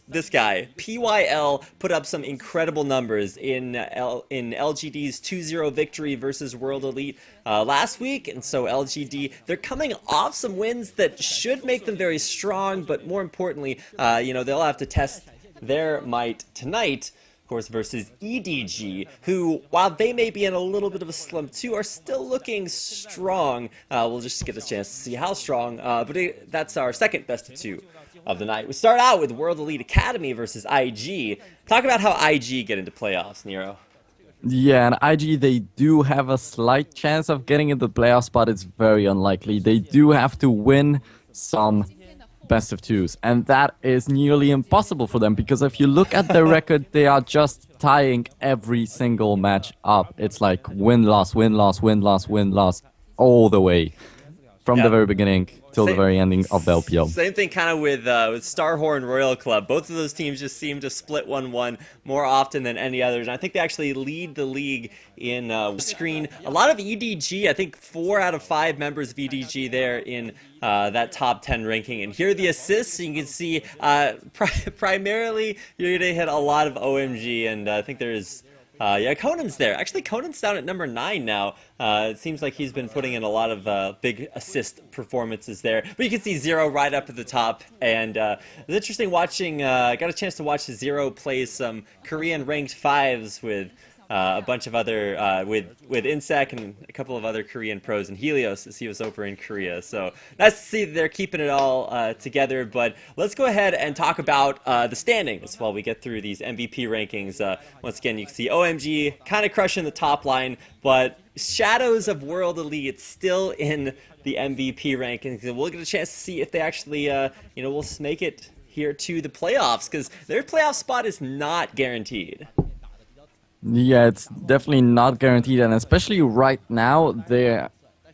this guy. PYL put up some incredible numbers in LGD's 2-0 victory versus World Elite last week, and so LGD, they're coming off some wins that should make them very strong, but more importantly, they'll have to test their might tonight, of course, versus EDG, who, while they may be in a little bit of a slump too, are still looking strong. We'll just get a chance to see how strong, but that's our second best of 2 of the night. We start out with World Elite Academy versus IG. Talk about how IG get into playoffs, Nero. Yeah, and IG, they do have a slight chance of getting into the playoffs, but it's very unlikely. They do have to win some best of 2s, and that is nearly impossible for them, because if you look at their record, they are just tying every single match up. It's like win-loss, win-loss, win-loss, win-loss, all the way from the very beginning till the very ending of the LPL. Same thing kind of with Starhorn Royal Club. Both of those teams just seem to split 1-1 more often than any others. And I think they actually lead the league in screen. A lot of EDG, I think 4 out of 5 members of EDG there in that top 10 ranking. And here are the assists. You can see primarily you're going to hit a lot of OMG, and I think there's Conan's there. Actually, Conan's down at number 9 now. It seems like he's been putting in a lot of big assist performances there. But you can see Zero right up at the top. And it's interesting watching, got a chance to watch Zero play some Korean ranked 5s with a bunch of other, with Insec and a couple of other Korean pros, and Helios as he was over in Korea. So nice to see that they're keeping it all together. But let's go ahead and talk about the standings while we get through these MVP rankings. Once again, you can see OMG kind of crushing the top line, but shadows of World Elite still in the MVP rankings. We'll get a chance to see if they actually, will make it here to the playoffs, because their playoff spot is not guaranteed. Yeah, it's definitely not guaranteed, and especially right now, they're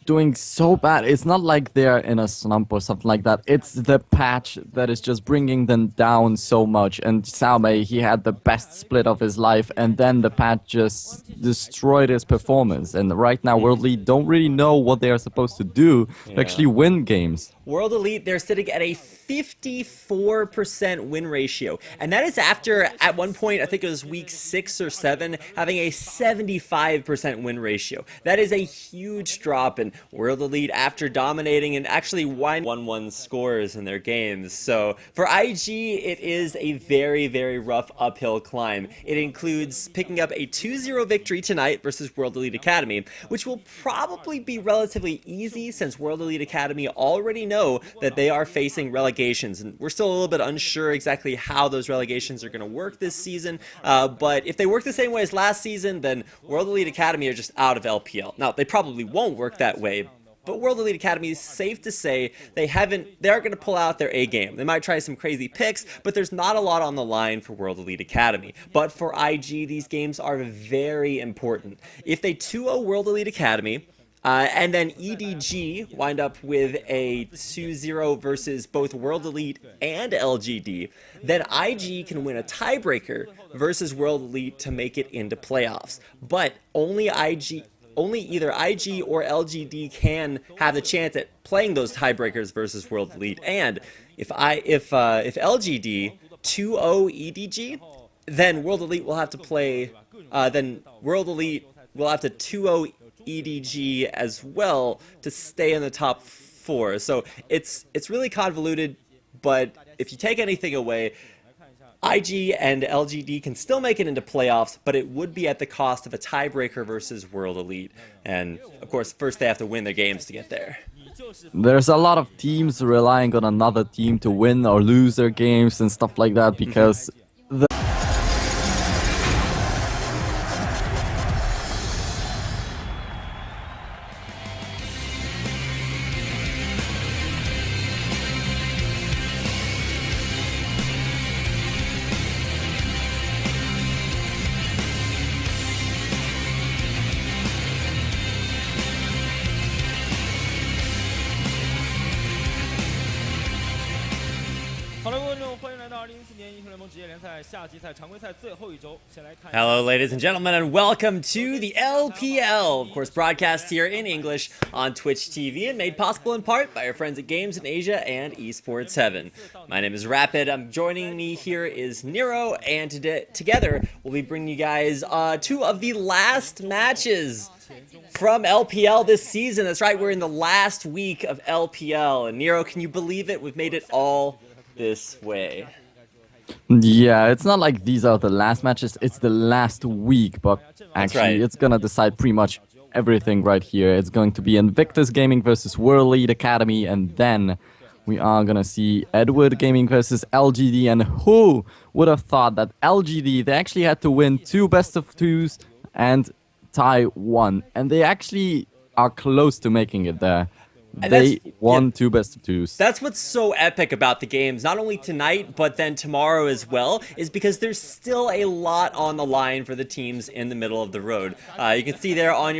doing so bad. It's not like they're in a slump or something like that. It's the patch that is just bringing them down so much. And Xiaomei, he had the best split of his life, and then the patch just destroyed his performance. And right now, World Elite don't really know what they are supposed to do to actually win games. World Elite, they're sitting at a 54% win ratio. And that is after, at one point, I think it was week 6 or 7, having a 75% win ratio. That is a huge drop. And and World Elite, after dominating and actually 1-1 scores in their games. So for IG, it is a very, very rough uphill climb. It includes picking up a 2-0 victory tonight versus World Elite Academy, which will probably be relatively easy since World Elite Academy already know that they are facing relegations, and we're still a little bit unsure exactly how those relegations are going to work this season, but if they work the same way as last season, then World Elite Academy are just out of LPL. Now, they probably won't work that way, but World Elite Academy is safe to say they aren't going to pull out their A game. They might try some crazy picks, but there's not a lot on the line for World Elite Academy. But for IG, these games are very important. If they 2-0 World Elite Academy, and then EDG wind up with a 2-0 versus both World Elite and LGD, then IG can win a tiebreaker versus World Elite to make it into playoffs. But only either IG or LGD can have the chance at playing those tiebreakers versus World Elite. And if LGD 2-0 EDG, then World Elite will have to play. Then World Elite will have to 2-0 EDG as well to stay in the top 4. So it's really convoluted, but if you take anything away, IG and LGD can still make it into playoffs, but it would be at the cost of a tiebreaker versus World Elite. And of course, first they have to win their games to get there. There's a lot of teams relying on another team to win or lose their games and stuff like that because Hello, ladies and gentlemen, and welcome to the LPL, of course, broadcast here in English on Twitch TV and made possible in part by our friends at Games in Asia and Esports Heaven. My name is Rapid. Joining me here is Nero, and together we'll be bringing you guys 2 of the last matches from LPL this season. That's right, we're in the last week of LPL, and Nero, can you believe it? We've made it all this way. Yeah, it's not like these are the last matches, it's the last week, but actually it's gonna decide pretty much everything right here. It's going to be Invictus Gaming versus World Elite Academy, and then we are gonna see Edward Gaming versus LGD, and who would have thought that LGD, they actually had to win 2 best of 2s and tie 1, and they actually are close to making it there. They won 2 best of 2s. That's what's so epic about the games, not only tonight, but then tomorrow as well, is because there's still a lot on the line for the teams in the middle of the road. You can see there on your